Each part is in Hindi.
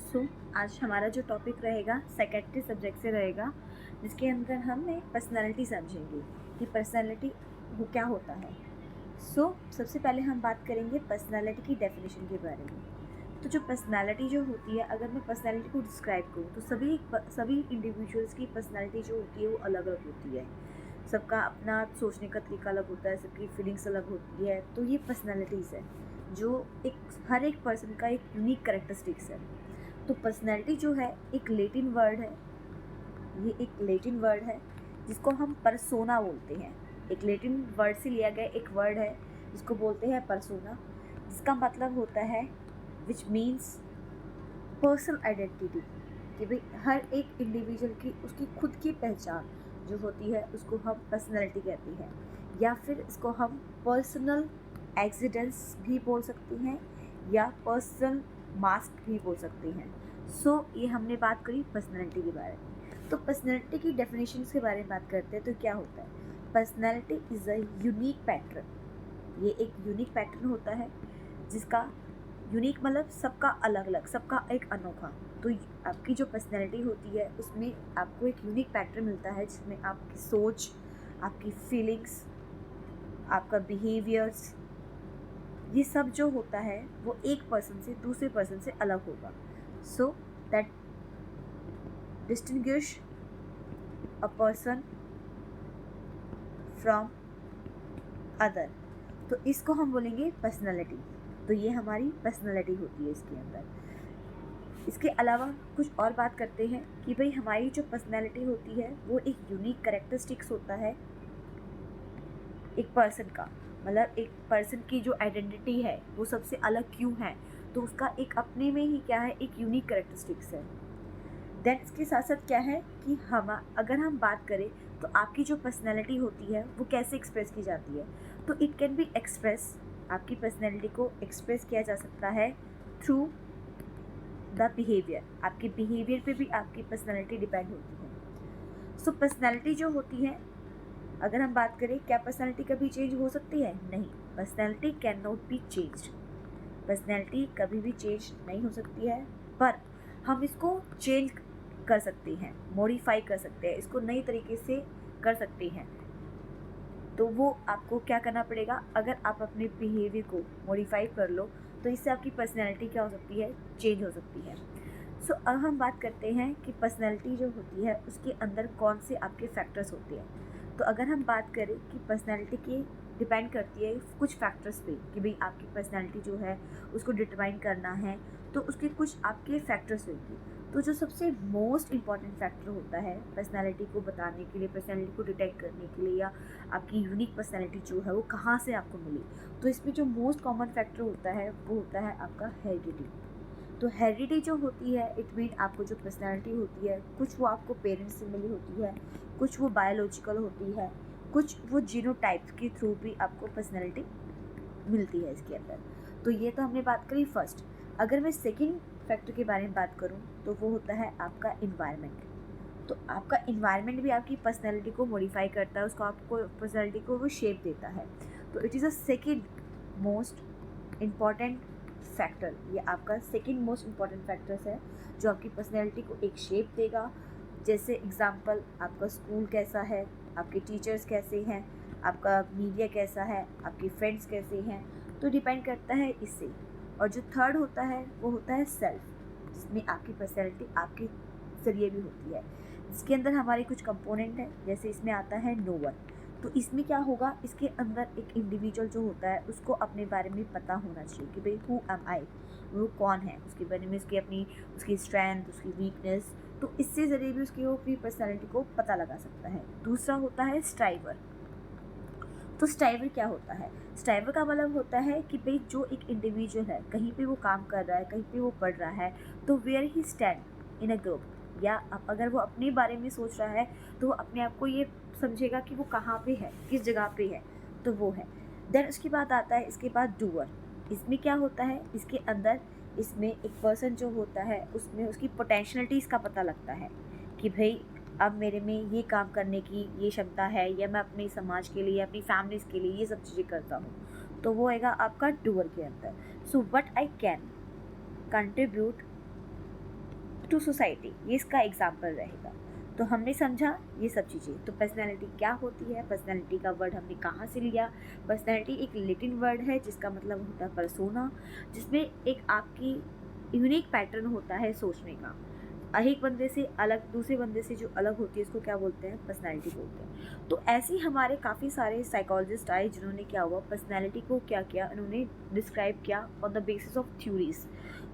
सो आज हमारा जो टॉपिक रहेगा सेकेंडरी सब्जेक्ट से रहेगा, जिसके अंदर हमें पर्सनालिटी समझेंगे कि पर्सनालिटी वो क्या होता है। सबसे पहले हम बात करेंगे पर्सनालिटी की डेफिनेशन के बारे में। तो जो पर्सनालिटी जो होती है, अगर मैं पर्सनालिटी को डिस्क्राइब करूँ तो सभी इंडिविजुअल्स की पर्सनालिटी जो होती है वो अलग अलग होती है। सबका अपना सोचने का तरीका अलग होता है, सबकी फीलिंग्स अलग होती है। तो ये पर्सनालिटीज़ है जो हर एक पर्सन का एक यूनिक करेक्टरिस्टिक्स है। तो पर्सनैलिटी जो है एक लेटिन वर्ड है, ये एक लेटिन वर्ड है जिसको हम परसोना बोलते हैं। एक लेटिन वर्ड से लिया गया एक वर्ड है जिसको बोलते हैं परसोना, जिसका मतलब होता है विच मीन्स पर्सनल आइडेंटिटी। कि भाई हर एक इंडिविजुअल की उसकी खुद की पहचान जो होती है उसको हम पर्सनैलिटी कहते हैं, या फिर इसको हम पर्सनल एक्सीडेंस भी बोल सकते हैं या पर्सनल मास्क भी बोल सकते हैं। ये हमने बात करी पर्सनैलिटी के बारे में। तो पर्सनैलिटी की डेफिनेशन के बारे में बात करते हैं तो क्या होता है। Personality is a unique pattern. ये एक यूनिक पैटर्न होता है जिसका यूनिक मतलब सबका अलग अलग, सबका एक अनोखा। तो आपकी जो पर्सनैलिटी होती है उसमें आपको एक यूनिक पैटर्न मिलता है जिसमें आपकी सोच, आपकी फीलिंग्स, आपका बिहेवियर्स, ये सब जो होता है वो एक पर्सन से दूसरे पर्सन से अलग होगा। So that distinguish a person from other, तो इसको हम बोलेंगे पर्सनैलिटी। तो ये हमारी पर्सनैलिटी होती है इसके अंदर। इसके अलावा कुछ और बात करते हैं कि भाई हमारी जो पर्सनैलिटी होती है वो एक यूनिक करेक्टरिस्टिक्स होता है एक पर्सन का। मतलब एक पर्सन की जो आइडेंटिटी है वो सबसे अलग क्यों है, तो उसका एक अपने में ही क्या है, एक यूनिक करेक्टरिस्टिक्स है। देन इसके साथ साथ क्या है कि अगर हम बात करें तो आपकी जो पर्सनैलिटी होती है वो कैसे एक्सप्रेस की जाती है। तो इट कैन बी एक्सप्रेस, आपकी पर्सनैलिटी को एक्सप्रेस किया जा सकता है थ्रू द बिहेवियर। आपके बिहेवियर पे भी आपकी पर्सनैलिटी डिपेंड होती है। पर्सनैलिटी जो होती है, अगर हम बात करें क्या पर्सनैलिटी कभी चेंज हो सकती है? नहीं, personality can not be changed. Personality कभी भी चेंज नहीं हो सकती है, पर हम इसको चेंज कर सकते हैं, मॉडिफाई कर सकते हैं, इसको नई तरीके से कर सकते हैं। तो वो आपको क्या करना पड़ेगा, अगर आप अपने बिहेवियर को मॉडिफाई कर लो तो इससे आपकी पर्सनैलिटी क्या हो सकती है, चेंज हो सकती है। अब हम बात करते हैं कि पर्सनैलिटी जो होती है उसके अंदर कौन से आपके फैक्टर्स होते हैं। तो अगर हम बात करें कि पर्सनैलिटी की डिपेंड करती है कुछ फैक्टर्स पे, कि भाई आपकी पर्सनैलिटी जो है उसको डिटरमाइन करना है तो उसके कुछ आपके फैक्टर्स होंगे। तो जो सबसे मोस्ट इम्पॉर्टेंट फैक्टर होता है पर्सनैलिटी को बताने के लिए, पर्सनैलिटी को डिटेक्ट करने के लिए, या आपकी यूनिक पर्सनैलिटी जो है वो कहाँ से आपको मिली, तो इसमें जो मोस्ट कॉमन फैक्टर होता है वो होता है आपका हेरिडिटी। तो हेरिडिटी जो होती है इट मीन आपको जो पर्सनैलिटी होती है कुछ वो आपको पेरेंट्स से मिली होती है, कुछ वो बायोलॉजिकल होती है, कुछ वो जीनोटाइप के थ्रू भी आपको पर्सनैलिटी मिलती है इसके अंदर। तो ये तो हमने बात करी फर्स्ट। अगर मैं सेकंड फैक्टर के बारे में बात करूँ तो वो होता है आपका इन्वायरमेंट। तो आपका इन्वायरमेंट भी आपकी पर्सनैलिटी को मॉडिफाई करता है, उसको आपको पर्सनैलिटी को वो शेप देता है। तो it is a second most important factor. ये आपका सेकंड मोस्ट इम्पॉर्टेंट फैक्टर्स है जो आपकी पर्सनैलिटी को एक शेप देगा। जैसे एग्जांपल, आपका स्कूल कैसा है, आपके टीचर्स कैसे हैं, आपका मीडिया कैसा है, आपके फ्रेंड्स कैसे हैं, तो डिपेंड करता है इससे। और जो थर्ड होता है वो होता है सेल्फ, जिसमें आपकी पर्सनैलिटी आपके जरिए भी होती है, जिसके अंदर हमारे कुछ कंपोनेंट हैं। जैसे इसमें आता है नो वन। तो इसमें क्या होगा, इसके अंदर एक इंडिविजुअल जो होता है उसको अपने बारे में पता होना चाहिए कि भाई हु एम आई, वो कौन है, उसके बारे में उसकी स्ट्रेंथ, उसकी वीकनेस। तो इससे ज़रिए भी उसकी वो अपनी पर्सनैलिटी को पता लगा सकता है। दूसरा होता है स्ट्राइवर। तो स्ट्राइवर क्या होता है? स्ट्राइवर का मतलब होता है कि भाई जो एक इंडिविजुअल है, कहीं पे वो काम कर रहा है, कहीं पे वो पढ़ रहा है, तो where he stand in a group, या अगर वो अपने बारे में सोच रहा है तो वो अपने आप को ये समझेगा कि वो कहाँ पे है, किस जगह पे है, तो वो है। देन उसके बाद आता है इसके बाद डूअर। इसमें क्या होता है, इसके अंदर इसमें एक पर्सन जो होता है उसमें उसकी पोटेंशलिटीज़ का पता लगता है कि भाई अब मेरे में ये काम करने की ये क्षमता है, या मैं अपने समाज के लिए, अपनी फैमिलीज़ के लिए ये सब चीज़ें करता हूँ, तो वो आएगा आपका डूअर के अंदर। So what I can contribute to society, ये इसका एग्जाम्पल रहेगा। तो हमने समझा ये सब चीज़ें। तो पर्सनैलिटी क्या होती है, पर्सनैलिटी का वर्ड हमने कहाँ से लिया। पर्सनैलिटी एक लैटिन वर्ड है जिसका मतलब होता है पर्सोना, जिसमें एक आपकी यूनिक पैटर्न होता है सोचने का। एक बंदे से अलग, दूसरे बंदे से जो अलग होती है उसको क्या बोलते हैं, पर्सनैलिटी बोलते हैं। तो ऐसे ही हमारे काफ़ी सारे साइकोलॉजिस्ट आए जिन्होंने क्या हुआ, पर्सनैलिटी को क्या किया, उन्होंने डिस्क्राइब किया on the basis of theories.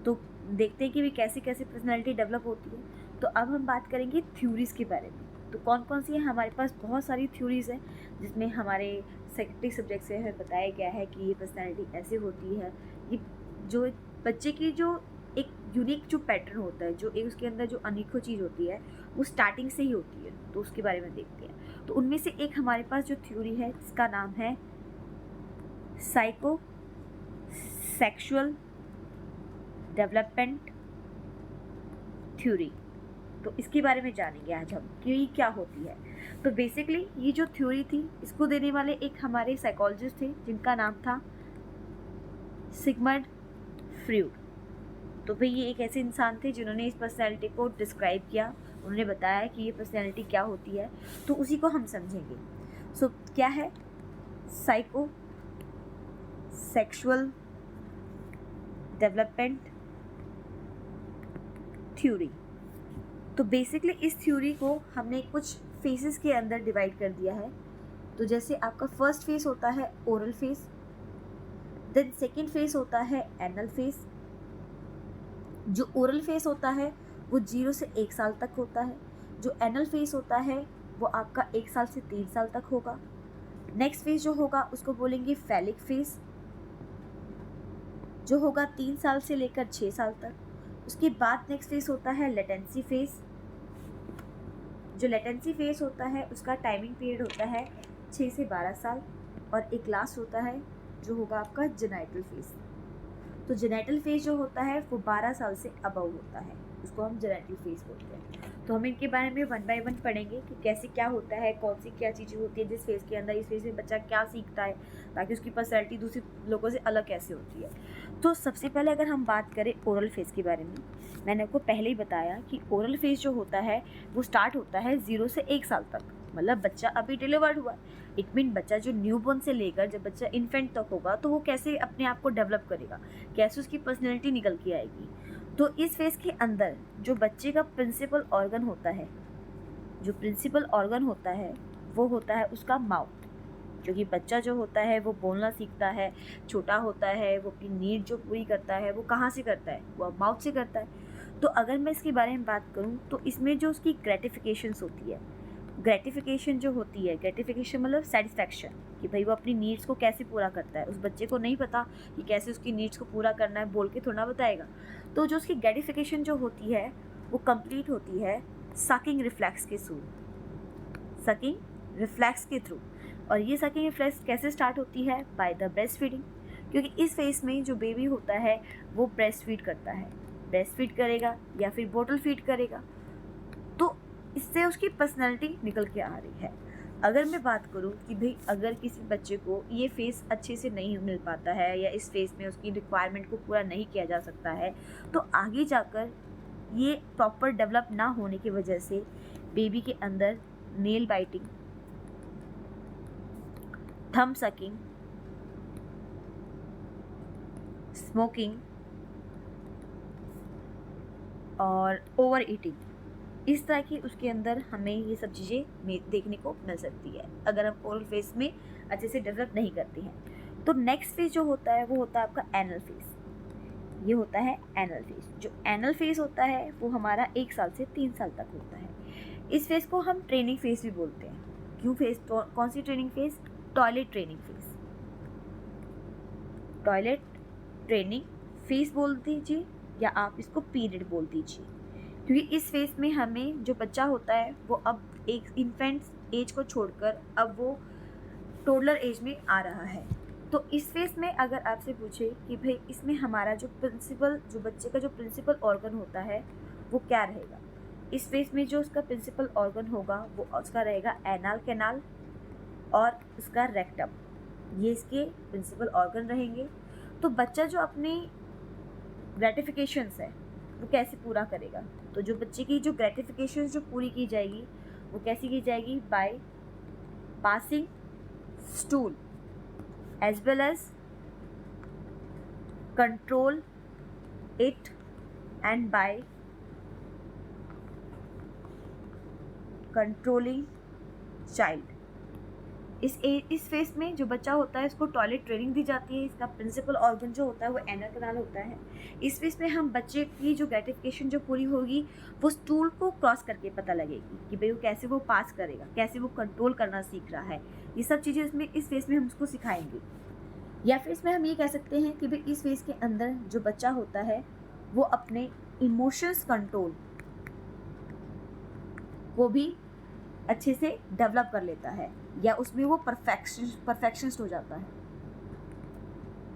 तो देखते हैं कि वे कैसे कैसे पर्सनैलिटी डेवलप होती है। तो अब हम बात करेंगे थ्योरीज़ के बारे में। तो कौन कौन सी है, हमारे पास बहुत सारी थ्योरीज़ हैं जिसमें हमारे सेकेंडरी सब्जेक्ट से हमें बताया गया है कि ये पर्सनैलिटी ऐसे होती है। ये जो बच्चे की जो एक यूनिक जो पैटर्न होता है, जो एक उसके अंदर जो अनोखी चीज़ होती है, वो स्टार्टिंग से ही होती है। तो उसके बारे में देखते हैं। तो उनमें से एक हमारे पास जो थ्योरी है जिसका नाम है साइको सेक्सुअल डेवलपमेंट थ्योरी। तो इसके बारे में जानेंगे आज हम कि ये क्या होती है। तो बेसिकली ये जो थ्योरी थी इसको देने वाले एक हमारे साइकोलॉजिस्ट थे जिनका नाम था सिगमंड फ्रॉइड। तो भाई ये एक ऐसे इंसान थे जिन्होंने इस पर्सनैलिटी को डिस्क्राइब किया, उन्होंने बताया कि ये पर्सनैलिटी क्या होती है। तो उसी को हम समझेंगे। सो क्या है साइको सेक्सुअल डेवलपमेंट थ्योरी। तो बेसिकली इस थ्योरी को हमने कुछ फेजेस के अंदर डिवाइड कर दिया है। तो जैसे आपका फर्स्ट फेज होता है oral phase, then second phase होता है एनल फेज। जो ओरल फेज होता है वो 0 से 1 साल तक होता है। जो एनल फेज होता है वो आपका 1 साल से 3 साल तक होगा। नेक्स्ट फेज जो होगा उसको बोलेंगे फैलिक फेज, जो होगा 3 साल से लेकर 6 साल तक। उसके बाद नेक्स्ट फेज होता है लेटेंसी फेज। जो लेटेंसी फेज होता है उसका टाइमिंग पीरियड होता है 6 से 12 साल। और एक लास्ट होता है जो होगा आपका जेनाइटल फेज। तो जेनाइटल फेज जो होता है वो 12 साल से अबव होता है, उसको हम जेनाइटल फेज बोलते हैं। तो हम इनके बारे में 1 बाय 1 पढ़ेंगे कि कैसे क्या होता है, कौन सी क्या चीज़ें होती है जिस फेज़ के अंदर, इस फेज़ में बच्चा क्या सीखता है, ताकि उसकी पर्सनैलिटी दूसरे लोगों से अलग कैसे होती है। तो सबसे पहले अगर हम बात करें ओरल फेज़ के बारे में, मैंने आपको पहले ही बताया कि ओरल फेज़ जो होता है वो स्टार्ट होता है 0 से 1 साल तक। मतलब बच्चा अभी डिलीवर्ड हुआ, इट मीन बच्चा जो न्यूबॉर्न से लेकर जब बच्चा इन्फेंट तक होगा तो वो कैसे अपने आप को डेवलप करेगा, कैसे उसकी पर्सनैलिटी निकल के आएगी। तो इस फेज़ के अंदर जो बच्चे का प्रिंसिपल ऑर्गन होता है, जो प्रिंसिपल ऑर्गन होता है वो होता है उसका माउथ। क्योंकि बच्चा जो होता है वो बोलना सीखता है, छोटा होता है, वो अपनी नीड जो पूरी करता है वो कहाँ से करता है, वो माउथ से करता है। तो अगर मैं इसके बारे में बात करूँ तो इसमें जो उसकी ग्रेटिफिकेशंस होती है, ग्रेटिफिकेशन जो होती है, ग्रेटिफिकेशन मतलब सेटिस्फैक्शन, कि भाई वो अपनी नीड्स को कैसे पूरा करता है। उस बच्चे को नहीं पता कि कैसे उसकी नीड्स को पूरा करना है, बोल के थोड़ा बताएगा। तो जो उसकी ग्रेटिफिकेशन जो होती है वो कंप्लीट होती है सकिंग रिफ्लेक्स के थ्रू, सकिंग रिफ्लेक्स के थ्रू। और ये सकिंग रिफ्लेक्स कैसे स्टार्ट होती है, बाय द ब्रेस्ट फीडिंग। क्योंकि इस फेज में जो बेबी होता है वो ब्रेस्ट फीड करता है, ब्रेस्ट फीड करेगा या फिर बोतल फीड करेगा। तो इससे उसकी पर्सनैलिटी निकल के आ रही है। अगर मैं बात करूं कि भाई अगर किसी बच्चे को ये फेज़ अच्छे से नहीं मिल पाता है या इस फेज़ में उसकी रिक्वायरमेंट को पूरा नहीं किया जा सकता है, तो आगे जाकर ये प्रॉपर डेवलप ना होने की वजह से बेबी के अंदर nail biting, thumb sucking, smoking और ओवर ईटिंग, इस तरह की उसके अंदर हमें ये सब चीज़ें देखने को मिल सकती है अगर हम ओरल फेज में अच्छे से डेवलप नहीं करते हैं। तो नेक्स्ट फेज जो होता है वो होता है आपका एनल फेज। ये होता है एनल फेज। जो एनल फेज होता है वो हमारा 1 साल से 3 साल तक होता है। इस फेज को हम ट्रेनिंग फेज भी बोलते हैं। क्यों फेज, तो कौन सी training phase, toilet training phase, toilet training phase बोल दीजिए या आप इसको पीरियड बोल दीजिए। क्योंकि इस फेज में हमें जो बच्चा होता है वो अब एक इन्फेंट एज को छोड़कर अब वो टोडलर एज में आ रहा है। तो इस फेज में अगर आपसे पूछे कि भाई इसमें हमारा जो प्रिंसिपल, जो बच्चे का जो प्रिंसिपल ऑर्गन होता है वो क्या रहेगा, इस फेज में जो उसका प्रिंसिपल ऑर्गन होगा वो उसका रहेगा एनाल कैनाल और उसका रेक्टम। ये इसके प्रिंसिपल ऑर्गन रहेंगे। तो बच्चा जो अपनी ग्रेटिफिकेशंस है वो कैसे पूरा करेगा? तो जो बच्चे की जो ग्रेटिफिकेशन जो पूरी की जाएगी वो कैसे की जाएगी? By passing stool as well as control it and by controlling child. इस फेस में जो बच्चा होता है उसको टॉयलेट ट्रेनिंग दी जाती है। इसका प्रिंसिपल ऑर्गन जो होता है वो एनल कैनाल होता है। इस फेस में हम बच्चे की जो ग्रेटिफिकेशन जो पूरी होगी वो स्टूल को क्रॉस करके पता लगेगी कि भाई वो कैसे वो पास करेगा, कैसे वो कंट्रोल करना सीख रहा है। ये सब चीज़ें इसमें इस फेस में हम उसको सिखाएंगे। या फिर इसमें हम ये कह सकते हैं कि भाई इस फेस के अंदर जो बच्चा होता है वो अपने इमोशंस कंट्रोल को भी अच्छे से डेवलप कर लेता है या उसमें वो परफेक्शनिस्ट हो जाता है।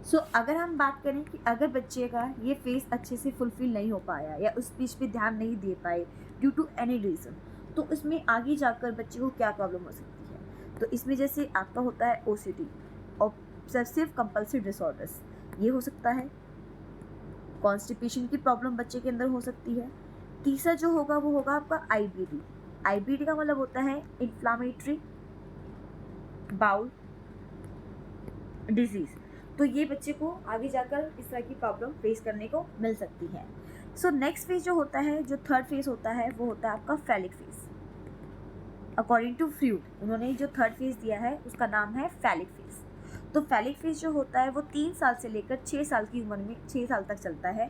सो अगर हम बात करें कि अगर बच्चे का ये फेस अच्छे से फुलफिल नहीं हो पाया या उस चीज़ पे ध्यान नहीं दे पाए ड्यू टू एनी रीज़न, तो उसमें आगे जाकर बच्चे को क्या प्रॉब्लम हो सकती है? तो इसमें जैसे आपका होता है OCD, ऑब्सेसिव कंपल्सिव डिसऑर्डर्स, ये हो सकता है। कॉन्स्टिपेशन की प्रॉब्लम बच्चे के अंदर हो सकती है। तीसरा जो होगा वो होगा आपका IBD का मतलब होता है इन्फ्लामेटरी बाउल डिजीज। तो ये बच्चे को आगे जाकर इस तरह की प्रॉब्लम फेस करने को मिल सकती है। सो नेक्स्ट फेज जो होता है, जो थर्ड फेज होता है, वो होता है आपका phallic phase. According to Freud, उन्होंने जो थर्ड फेज दिया है उसका नाम है फैलिक फेज। तो फैलिक फेज जो होता है वो 3 साल से लेकर 6 साल की उम्र में 6 साल तक चलता है।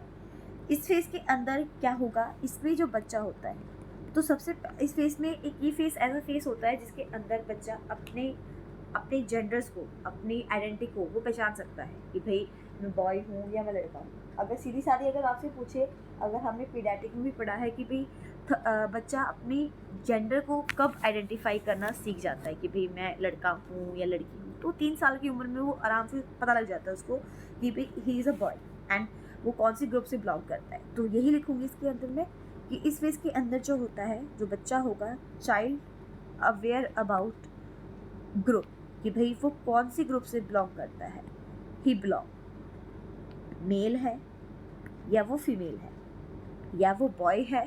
इस फेज के अंदर क्या होगा, इसमें जो बच्चा होता है तो सबसे इस फेज में एक ये फेज ऐसा फेज होता है जिसके अंदर बच्चा अपने जेंडर्स को, अपनी आइडेंटिटी को वो पहचान सकता है कि भाई मैं बॉय हूँ या मैं लड़का हूँ। अगर सीधी सादी अगर आपसे पूछे, अगर हमने पीडियाट्रिक में भी पढ़ा है कि भाई बच्चा अपनी जेंडर को कब आइडेंटिफाई करना सीख जाता है कि भाई मैं लड़का हूँ या लड़की हूँ, तो 3 साल की उम्र में वो आराम से पता लग जाता है उसको कि भाई he is a boy and वो कौन सी ग्रुप से बिलोंग करता है। तो यही लिखूँगी इसके अंदर में कि इस फेज के अंदर जो होता है, जो बच्चा होगा चाइल्ड अवेयर अबाउट ग्रुप, कि भाई वो कौन सी ग्रुप से बिलोंग करता है। ही बिलोंग मेल है या वो फीमेल है, या वो बॉय है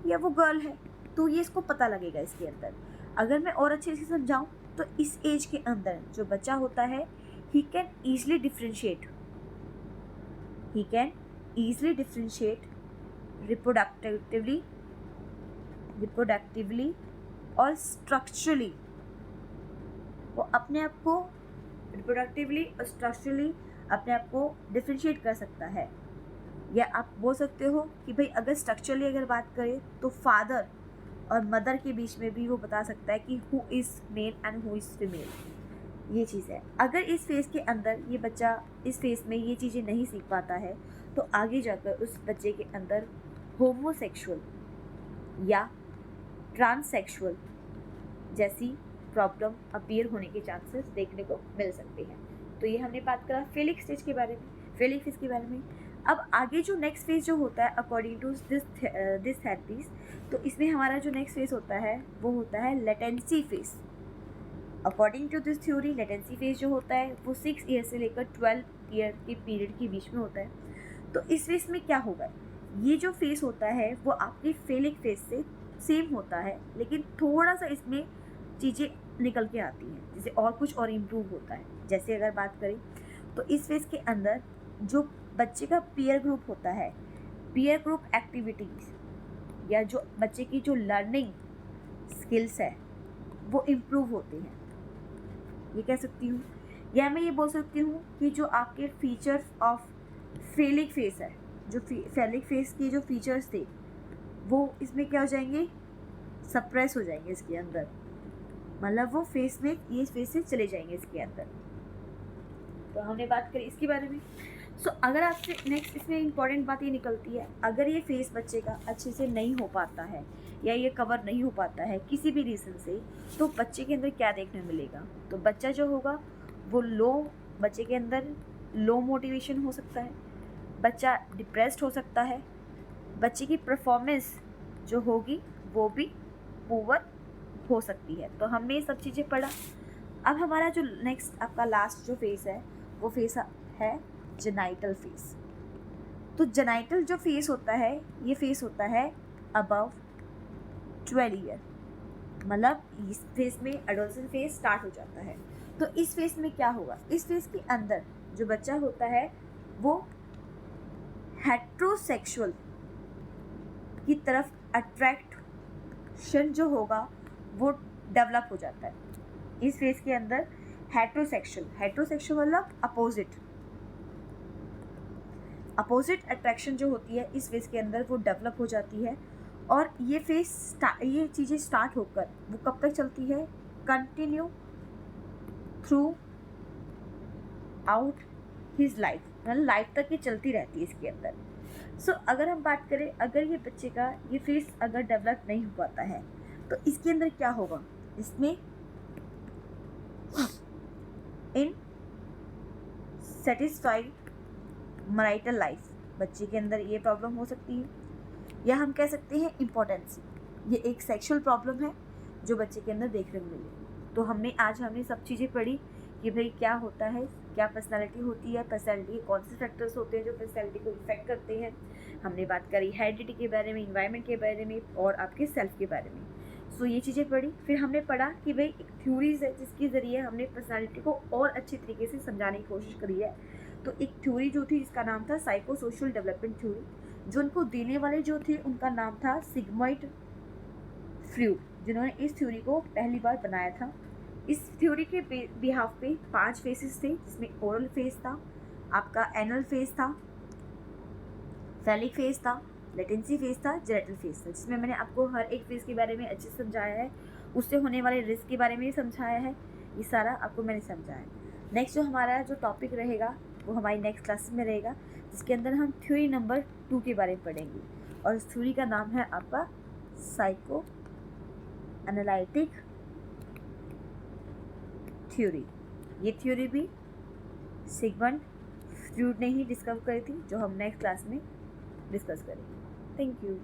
या वो गर्ल है, तो ये इसको पता लगेगा इसके अंदर। अगर मैं और अच्छे से समझाऊं तो इस एज के अंदर जो बच्चा होता है he can easily differentiate reproductively और स्ट्रक्चरली। वो अपने आप को रिप्रोडक्टिवली और स्ट्रक्चरली अपने आप को डिफ्रेंशिएट कर सकता है। या आप बोल सकते हो कि भाई अगर स्ट्रक्चरली अगर बात करें तो फादर और मदर के बीच में भी वो बता सकता है कि who is male and who is female. ये चीज़ है। अगर इस फेज़ के अंदर ये बच्चा इस फेज़ में ये चीज़ें नहीं सीख पाता है तो आगे जाकर उस बच्चे के अंदर होमोसेक्सुअल या ट्रांससेक्सुअल जैसी प्रॉब्लम अपीयर होने के चांसेस देखने को मिल सकते हैं। तो ये हमने बात करा फेलिक स्टेज के बारे में, फेलिक फेज के बारे में। अब आगे जो नेक्स्ट फेज जो होता है अकॉर्डिंग टू दिस थेरेपीज, तो इसमें हमारा जो नेक्स्ट फेज होता है वो होता है latency phase. According to this theory latency phase जो होता है वो 6 ईयर से लेकर 12 ईयर के पीरियड के बीच में होता है। तो इस फेज में क्या होगा, ये जो फेज होता है वो आपके फेलिक फेज से सेम होता है, लेकिन थोड़ा सा इसमें चीज़ें निकल के आती हैं, जैसे और कुछ और इम्प्रूव होता है। जैसे अगर बात करें तो इस फेज के अंदर जो बच्चे का पीयर ग्रुप होता है, पीयर ग्रुप एक्टिविटीज़ या जो बच्चे की जो लर्निंग स्किल्स है वो इम्प्रूव होते हैं, ये कह सकती हूँ। या मैं ये बोल सकती हूँ कि जो आपके फीचर्स ऑफ फेलिक फेज है, जो फेलिक फेज के जो फीचर्स थे वो इसमें क्या हो जाएंगे, सप्रेस हो जाएंगे इसके अंदर, मतलब वो फेस में ये फेस से चले जाएंगे इसके अंदर। तो हमने बात करी इसके बारे में। सो अगर आपसे नेक्स्ट इसमें इंपॉर्टेंट बात ये निकलती है, अगर ये फेस बच्चे का अच्छे से नहीं हो पाता है या ये कवर नहीं हो पाता है किसी भी रीज़न से, तो बच्चे के अंदर क्या देखने मिलेगा, तो बच्चा जो होगा वो बच्चे के अंदर लो मोटिवेशन हो सकता है, बच्चा डिप्रेस्ड हो सकता है, बच्चे की परफॉर्मेंस जो होगी वो भी पुअर हो सकती है। तो हमने ये सब चीज़ें पढ़ा। अब हमारा जो नेक्स्ट आपका लास्ट जो फेस है वो फेस है जेनाइटल फेस। तो जेनाइटल जो फेस होता है, ये फेस होता है अबव 12 ईयर, मतलब इस फेस में एडोलसेंट फेस स्टार्ट हो जाता है। तो इस फेस में क्या होगा, इस फेस के अंदर जो बच्चा होता है वो हेट्रोसेक्सुअल की तरफ अट्रैक्शन जो होगा वो डेवलप हो जाता है। इस फेस के अंदर हेट्रोसेक्सुअल मतलब अपोजिट अट्रैक्शन जो होती है इस फेस के अंदर वो डेवलप हो जाती है। और ये ये चीज़ें स्टार्ट होकर वो कब तक चलती है, continue through out his life, मतलब लाइफ तक ये चलती रहती है इसके अंदर। सो अगर हम बात करें, अगर ये बच्चे का ये फेस अगर डेवलप नहीं हो पाता है तो इसके अंदर क्या होगा, इसमें इन सेटिस्फाइड मैरिटल लाइफ बच्चे के अंदर ये प्रॉब्लम हो सकती है, या हम कह सकते हैं इम्पोर्टेंसी। ये एक सेक्सुअल प्रॉब्लम है जो बच्चे के अंदर देखने को मिली। तो आज हमने सब चीज़ें पढ़ी कि भाई क्या होता है, क्या पर्सनालिटी होती है, पर्सनालिटी के कौन से फैक्टर्स होते हैं जो पर्सनालिटी को इफेक्ट करते हैं। हमने बात करी हेरिडिटी के बारे में, इन्वायरमेंट के बारे में और आपके सेल्फ के बारे में। सो ये चीज़ें पढ़ी। फिर हमने पढ़ा कि भाई एक थ्योरीज है जिसके ज़रिए हमने पर्सनालिटी को और अच्छी तरीके से समझाने की कोशिश करी है। तो एक थ्योरी जो थी जिसका नाम था साइको सोशल डेवलपमेंट थ्योरी, जो उनको देने वाले जो थे उनका नाम था सिगमंड फ्रॉइड, जिन्होंने इस थ्योरी को पहली बार बनाया था। इस थ्योरी के बिहाफ पे 5 फेसेस थे, जिसमें ओरल फेस था, आपका एनल फेस था, फैलिक फेस था, लेटेंसी फेस था, जेनेटल फेस था, जिसमें मैंने आपको हर एक फेस के बारे में अच्छे से समझाया है, उससे होने वाले रिस्क के बारे में समझाया है, ये सारा आपको मैंने समझाया है। नेक्स्ट जो हमारा जो टॉपिक रहेगा वो हमारी नेक्स्ट क्लास में रहेगा, जिसके अंदर हम थ्योरी नंबर 2 के बारे में पढ़ेंगे, और इस थ्योरी का नाम है आपका साइको एनालिटिक थ्योरी। ये थ्योरी भी सिगमंड फ्रॉइड ने ही डिस्कवर करी थी, जो हम नेक्स्ट क्लास में डिस्कस करेंगे। Thank you.